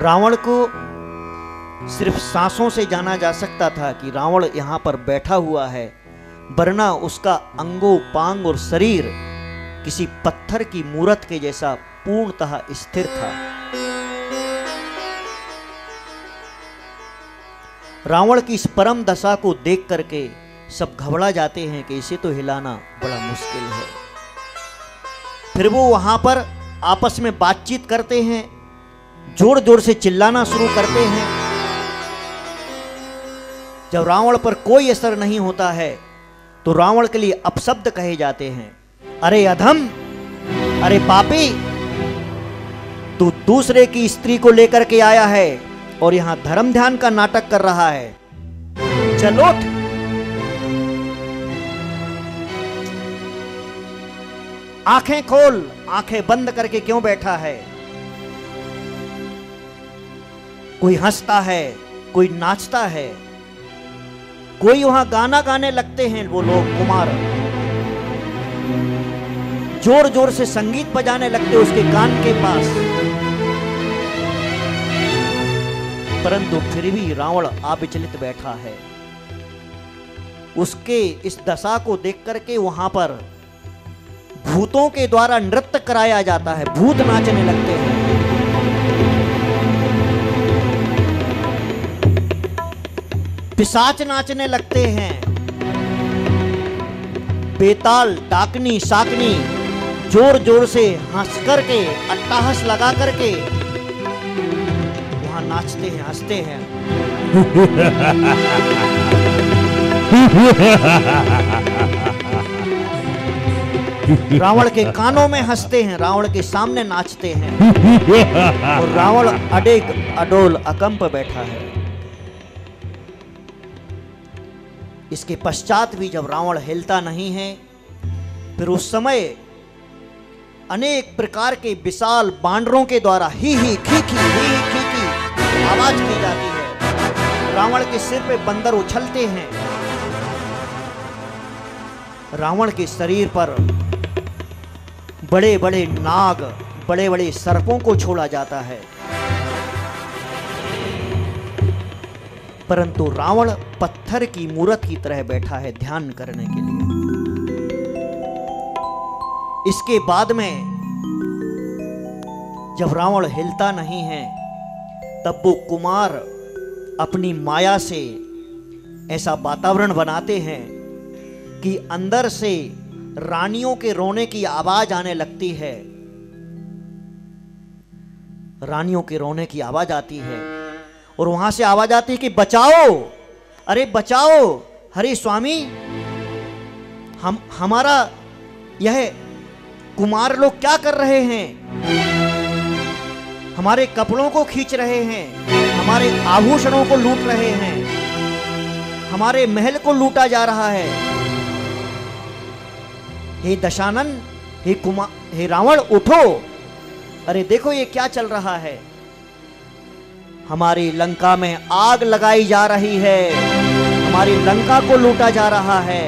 रावण को सिर्फ सांसों से जाना जा सकता था कि रावण यहां पर बैठा हुआ है, वरना उसका अंगो पांग और शरीर किसी पत्थर की मूरत के जैसा पूर्णतः स्थिर था। रावण की इस परम दशा को देख करके सब घबरा जाते हैं कि इसे तो हिलाना बड़ा मुश्किल है। फिर वो वहां पर आपस में बातचीत करते हैं, जोर जोर से चिल्लाना शुरू करते हैं। जब रावण पर कोई असर नहीं होता है तो रावण के लिए अपशब्द कहे जाते हैं। अरे अधम, अरे पापी, तू दूसरे की स्त्री को लेकर के आया है और यहां धर्म ध्यान का नाटक कर रहा है। चल उठ। आंखें खोल, आंखें बंद करके क्यों बैठा है? कोई हंसता है, कोई नाचता है, कोई वहां गाना गाने लगते हैं। वो लोग कुमार जोर जोर से संगीत बजाने लगते उसके कान के पास, परंतु फिर भी रावण अविचलित बैठा है। उसके इस दशा को देख करके वहां पर भूतों के द्वारा नृत्य कराया जाता है, भूत नाचने लगते हैं। पिशाच नाचने लगते हैं। बेताल, डाकनी, शाकनी जोर जोर से हंस करके, अट्टहास लगा करके वहां नाचते हैं, हंसते हैं। रावण के कानों में हंसते हैं, रावण के सामने नाचते हैं और रावण अडेग अडोल अकंप बैठा है। इसके पश्चात भी जब रावण हिलता नहीं है, फिर उस समय अनेक प्रकार के विशाल बांडरों के द्वारा ही खीखी आवाज की जाती है। रावण के सिर पे बंदर उछलते हैं। रावण के शरीर पर बड़े बड़े नाग, बड़े बड़े सर्पों को छोड़ा जाता है, परंतु रावण पत्थर की मूरत की तरह बैठा है ध्यान करने के लिए। इसके बाद में जब रावण हिलता नहीं है, तब वो कुमार अपनी माया से ऐसा वातावरण बनाते हैं कि अंदर से रानियों के रोने की आवाज आने लगती है। रानियों के रोने की आवाज आती है और वहां से आवाज आती है कि बचाओ, अरे बचाओ, हरे स्वामी, हमारा यह कुमार लोग क्या कर रहे हैं? हमारे कपड़ों को खींच रहे हैं, हमारे आभूषणों को लूट रहे हैं, हमारे महल को लूटा जा रहा है। हे दशानन, हे रावण, उठो, अरे देखो ये क्या चल रहा है। हमारी लंका में आग लगाई जा रही है, हमारी लंका को लूटा जा रहा है।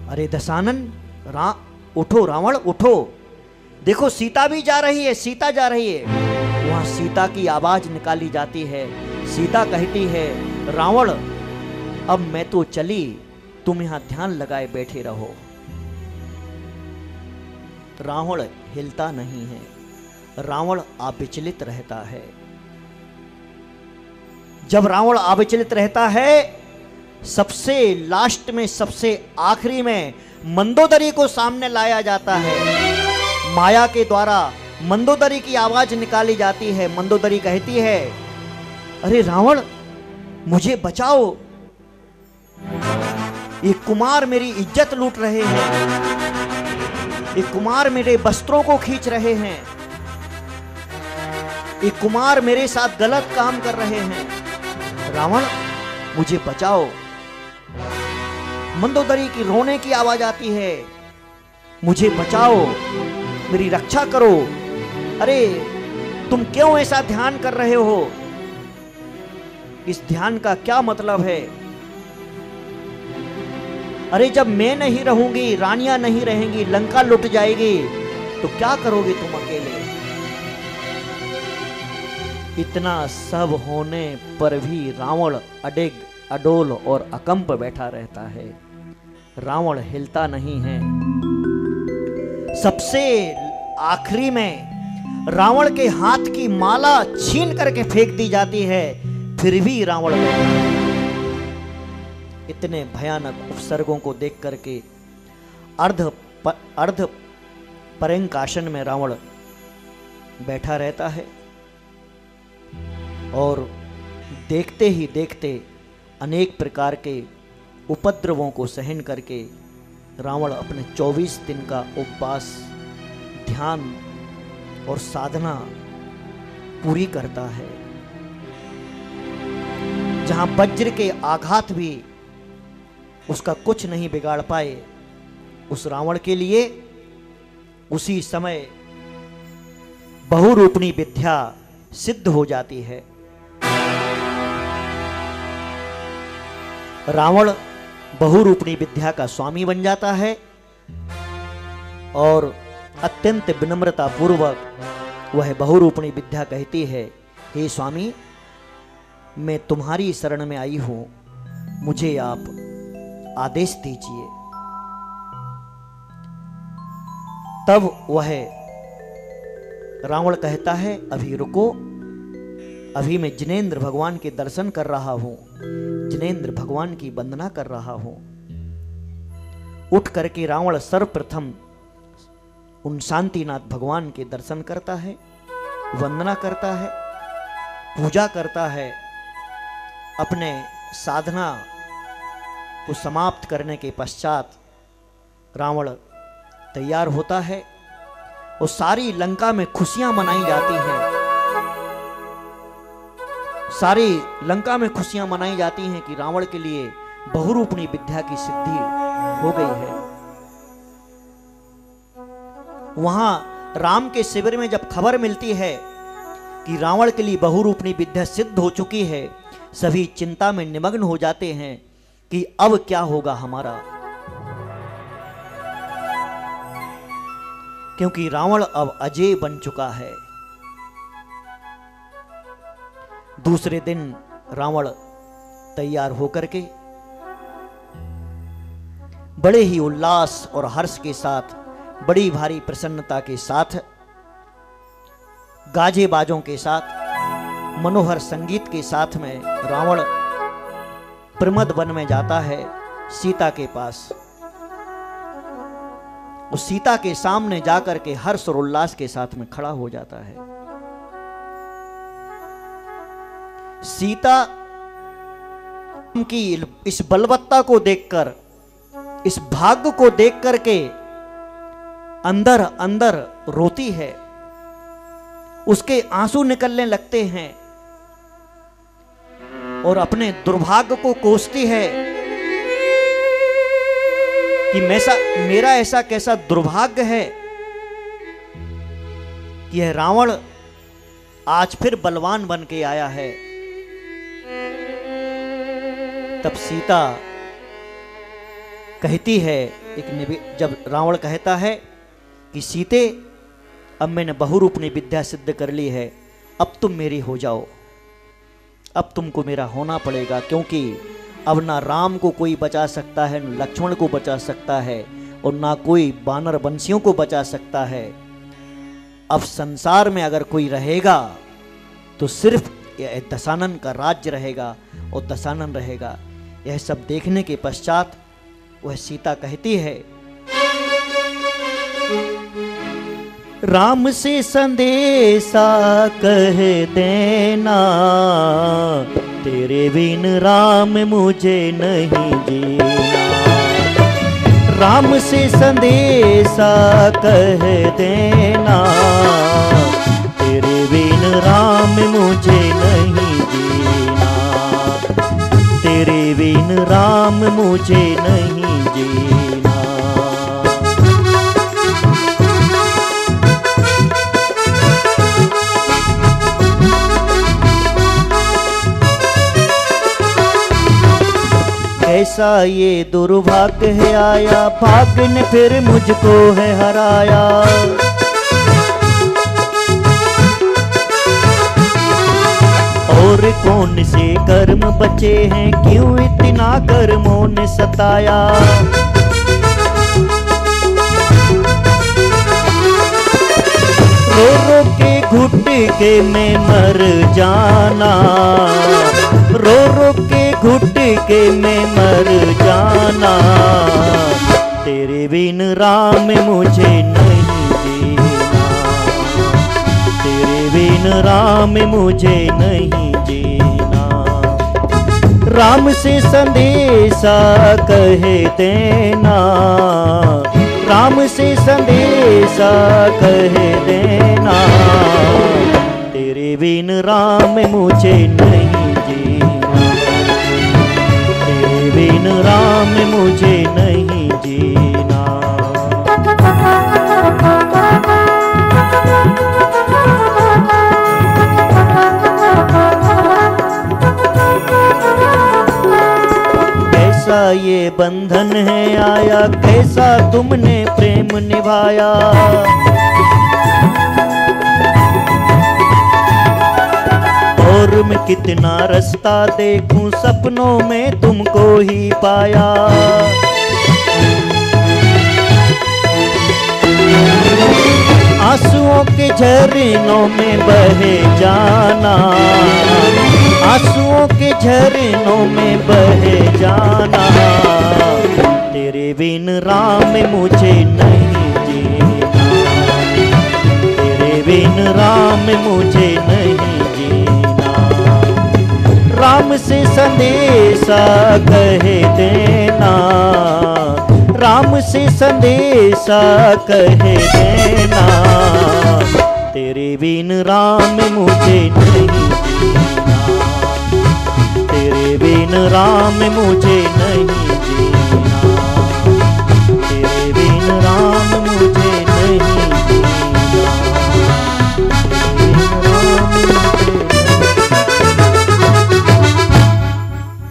अरे दशानन, उठो रावण, उठो, देखो सीता भी जा रही है, सीता जा रही है। वहां सीता की आवाज निकाली जाती है। सीता कहती है, रावण अब मैं तो चली, तुम यहां ध्यान लगाए बैठे रहो। रावण हिलता नहीं है, रावण अविचलित रहता है। जब रावण अविचलित रहता है, सबसे लास्ट में, सबसे आखिरी में मंदोदरी को सामने लाया जाता है। माया के द्वारा मंदोदरी की आवाज निकाली जाती है। मंदोदरी कहती है, अरे रावण मुझे बचाओ, ये कुमार मेरी इज्जत लूट रहे हैं, ये कुमार मेरे वस्त्रों को खींच रहे हैं, ये कुमार मेरे साथ गलत काम कर रहे हैं। रावण मुझे बचाओ। मंदोदरी की रोने की आवाज आती है, मुझे बचाओ, मेरी रक्षा करो। अरे तुम क्यों ऐसा ध्यान कर रहे हो? इस ध्यान का क्या मतलब है? अरे जब मैं नहीं रहूंगी, रानियां नहीं रहेंगी, लंका लुट जाएगी, तो क्या करोगे तुम अकेले? इतना सब होने पर भी रावण अडिग अडोल और अकंप बैठा रहता है। रावण हिलता नहीं है। सबसे आखिरी में रावण के हाथ की माला छीन करके फेंक दी जाती है, फिर भी रावण बैठा है। इतने भयानक उपसर्गों को देख करके अर्ध परंकासन में रावण बैठा रहता है और देखते ही देखते अनेक प्रकार के उपद्रवों को सहन करके रावण अपने 24 दिन का उपवास, ध्यान और साधना पूरी करता है। जहां वज्र के आघात भी उसका कुछ नहीं बिगाड़ पाए, उस रावण के लिए उसी समय बहुरूपणी विद्या सिद्ध हो जाती है। रावण बहुरूपणी विद्या का स्वामी बन जाता है और अत्यंत विनम्रता पूर्वक वह बहुरूपणी विद्या कहती है, हे स्वामी, मैं तुम्हारी शरण में आई हूं, मुझे आप आदेश दीजिए। तब वह रावण कहता है, अभी रुको, अभी मैं जिनेंद्र भगवान के दर्शन कर रहा हूं, जिनेंद्र भगवान की वंदना कर रहा हूं। उठ करके रावण सर्वप्रथम उन शांतिनाथ भगवान के दर्शन करता है, वंदना करता है, पूजा करता है। अपने साधना को समाप्त करने के पश्चात रावण तैयार होता है और सारी लंका में खुशियां मनाई जाती हैं। सारी लंका में खुशियां मनाई जाती हैं कि रावण के लिए बहुरूपणी विद्या की सिद्धि हो गई है। वहां राम के शिविर में जब खबर मिलती है कि रावण के लिए बहुरूपणी विद्या सिद्ध हो चुकी है, सभी चिंता में निमग्न हो जाते हैं कि अब क्या होगा हमारा, क्योंकि रावण अब अजेय बन चुका है। दूसरे दिन रावण तैयार होकर के बड़े ही उल्लास और हर्ष के साथ, बड़ी भारी प्रसन्नता के साथ, गाजे बाजों के साथ, मनोहर संगीत के साथ में रावण प्रमद वन में जाता है सीता के पास। उस सीता के सामने जाकर के हर्ष और उल्लास के साथ में खड़ा हो जाता है। सीता की इस बलवत्ता को देखकर, इस भाग्य को देख करके अंदर अंदर रोती है, उसके आंसू निकलने लगते हैं और अपने दुर्भाग्य को कोसती है कि मेरा ऐसा कैसा दुर्भाग्य है कि यह रावण आज फिर बलवान बन के आया है। तब सीता कहती है, जब रावण कहता है कि सीते, अब मैंने बहुरूपणी विद्या सिद्ध कर ली है, अब तुम मेरी हो जाओ, अब तुमको मेरा होना पड़ेगा, क्योंकि अब ना राम को कोई बचा सकता है, न लक्ष्मण को बचा सकता है, और ना कोई वानर वंशियों को बचा सकता है। अब संसार में अगर कोई रहेगा तो सिर्फ दशानन का राज्य रहेगा और दशानन रहेगा। यह सब देखने के पश्चात वह सीता कहती है, राम से संदेशा कह देना, तेरे बिन राम मुझे नहीं जीना। राम से संदेशा कह देना, तेरे बिन राम मुझे नहीं जीना, तेरे बिन राम मुझे नहीं जीना। ऐसा ये दुर्भाग्य है आया, भाग्य ने फिर मुझको है हराया। और कौन से कर्म बचे हैं, क्यों इतना कर्मों ने सताया। रो रो के घुट के मैं मर जाना, रो रो के घुट के मैं मर जाना, तेरे बिन राम मुझे नहीं जीना, तेरे बिन राम मुझे नहीं जीना। राम से संदेशा कह देना, राम से संदेशा कह देना, तेरे बिन राम मुझे नहीं जीना, तेरे बिन राम मुझे नहीं जीना। कैसा ये बंधन है आया, कैसा तुमने प्रेम निभाया। और मैं कितना रास्ता देखूं, सपनों में तुमको ही पाया। आंसुओं के झरनों में बहे जाना, आंसुओं के झरनों में बहे जाना, तेरे बिन राम मुझे नहीं जीना, तेरे बिन राम मुझे नहीं जीना। राम से संदेशा कह देना, राम से संदेशा कह देना, तेरे बिन राम मुझे नहीं जीना, तेरे बिन राम मुझे नहीं जीना, तेरे बिन राम मुझे नहीं जीना,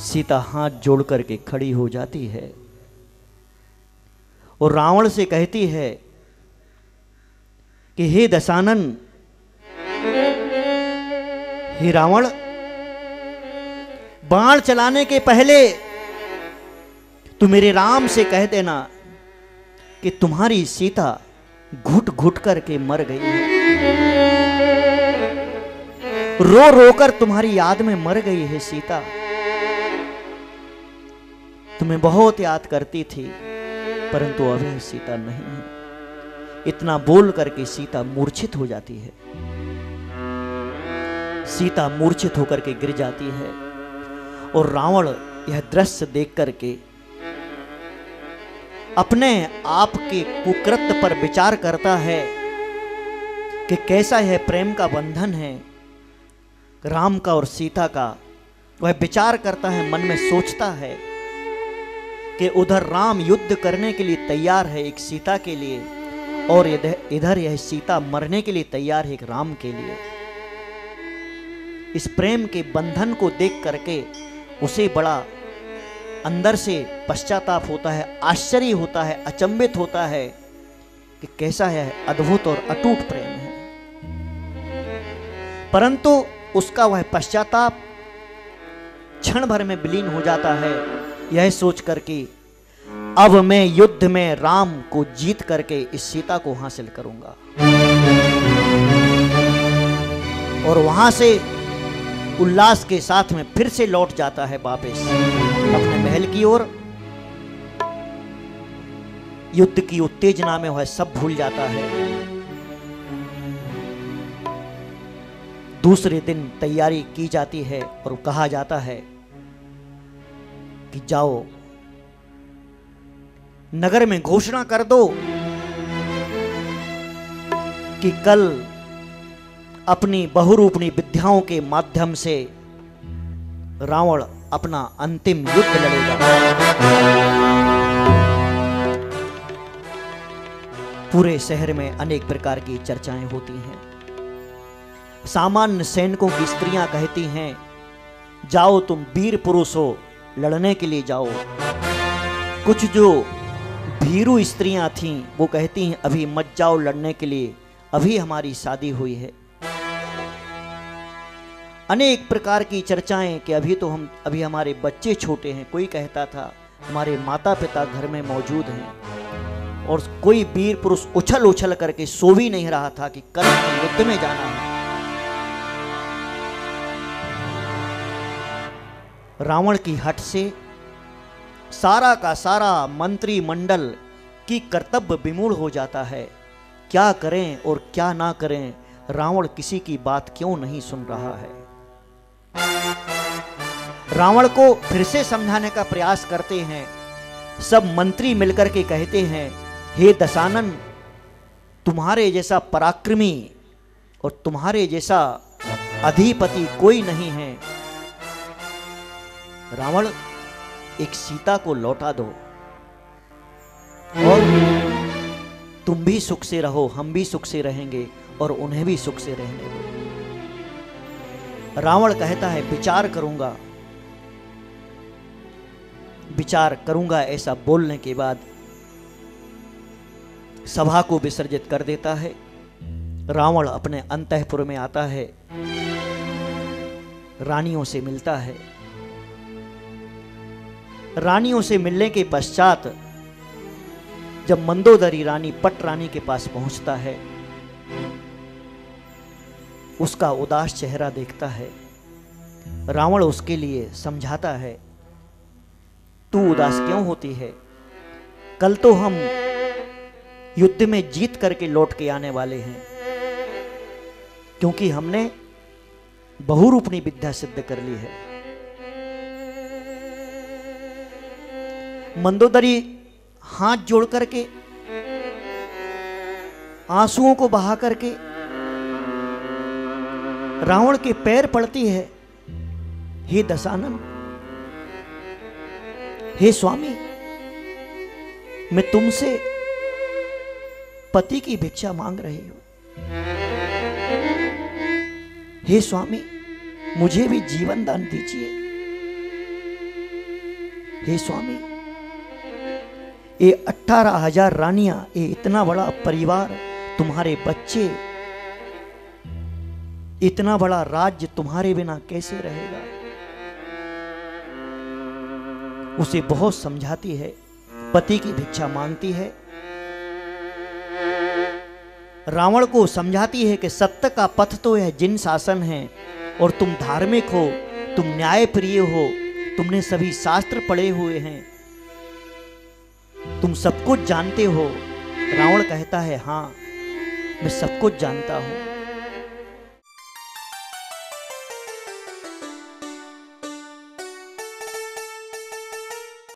सीता हाथ जोड़ करके खड़ी हो जाती है और रावण से कहती है कि हे दशानन, हे रावण, बाण चलाने के पहले तू मेरे राम से कह देना कि तुम्हारी सीता घुट घुट करके मर गई है, रो रो कर तुम्हारी याद में मर गई है सीता, तुम्हें बहुत याद करती थी परंतु अब यह सीता नहीं है। इतना बोल करके सीता मूर्छित हो जाती है, सीता मूर्छित होकर के गिर जाती है और रावण यह दृश्य देख करके अपने आप के कुकृत्य पर विचार करता है कि कैसा यह प्रेम का बंधन है राम का और सीता का। वह विचार करता है, मन में सोचता है कि उधर राम युद्ध करने के लिए तैयार है एक सीता के लिए, और इधर यह सीता मरने के लिए तैयार है एक राम के लिए। इस प्रेम के बंधन को देख करके उसे बड़ा अंदर से पश्चाताप होता है, आश्चर्य होता है, अचंभित होता है कि कैसा है अद्भुत और अटूट प्रेम है। परंतु उसका वह पश्चाताप क्षण भर में विलीन हो जाता है, यह सोच करके अब मैं युद्ध में राम को जीत करके इस सीता को हासिल करूंगा। और वहां से उल्लास के साथ में फिर से लौट जाता है वापस अपने महल की ओर। युद्ध की उत्तेजना में वह सब भूल जाता है। दूसरे दिन तैयारी की जाती है और कहा जाता है कि जाओ नगर में घोषणा कर दो कि कल अपनी बहुरूपणी विद्याओं के माध्यम से रावण अपना अंतिम युद्ध लड़ेगा। पूरे शहर में अनेक प्रकार की चर्चाएं होती हैं। सामान्य सैनिकों की स्त्रियां कहती हैं, जाओ तुम वीर पुरुष हो, लड़ने के लिए जाओ। कुछ जो भीरू स्त्रियां थीं वो कहती हैं, अभी मत जाओ लड़ने के लिए, अभी हमारी शादी हुई है। अनेक प्रकार की चर्चाएं कि अभी हमारे बच्चे छोटे हैं। कोई कहता था हमारे माता पिता घर में मौजूद हैं, और कोई वीर पुरुष उछल उछल करके सो भी नहीं रहा था कि कल हमें युद्ध में जाना है। रावण की हट से सारा का सारा मंत्रिमंडल की कर्तव्य विमूढ़ हो जाता है। क्या करें और क्या ना करें, रावण किसी की बात क्यों नहीं सुन रहा है। रावण को फिर से समझाने का प्रयास करते हैं। सब मंत्री मिलकर के कहते हैं, हे दशानन, तुम्हारे जैसा पराक्रमी और तुम्हारे जैसा अधिपति कोई नहीं है। रावण, एक सीता को लौटा दो और तुम भी सुख से रहो, हम भी सुख से रहेंगे और उन्हें भी सुख से रहने दो। रावण कहता है, विचार करूंगा। विचार करूंगा ऐसा बोलने के बाद सभा को विसर्जित कर देता है। रावण अपने अंतःपुर में आता है, रानियों से मिलता है। रानियों से मिलने के पश्चात जब मंदोदरी रानी पट रानी के पास पहुंचता है, उसका उदास चेहरा देखता है। रावण उसके लिए समझाता है, तू उदास क्यों होती है? कल तो हम युद्ध में जीत करके लौट के आने वाले हैं, क्योंकि हमने बहुरूपणी विद्या सिद्ध कर ली है। मंदोदरी हाथ जोड़ करके, आंसुओं को बहा करके रावण के पैर पड़ती है। हे दशानन, हे स्वामी, मैं तुमसे पति की भिक्षा मांग रही हूं। हे स्वामी, मुझे भी जीवन दान दीजिए। हे स्वामी, ये 18,000 रानियां, ये इतना बड़ा परिवार, तुम्हारे बच्चे, इतना बड़ा राज्य तुम्हारे बिना कैसे रहेगा? उसे बहुत समझाती है, पति की भिक्षा मांगती है। रावण को समझाती है कि सत्य का पथ तो यह जिन शासन है, और तुम धार्मिक हो, तुम न्यायप्रिय हो, तुमने सभी शास्त्र पढ़े हुए हैं, तुम सब कुछ जानते हो। रावण कहता है, हाँ, मैं सब कुछ जानता हूं।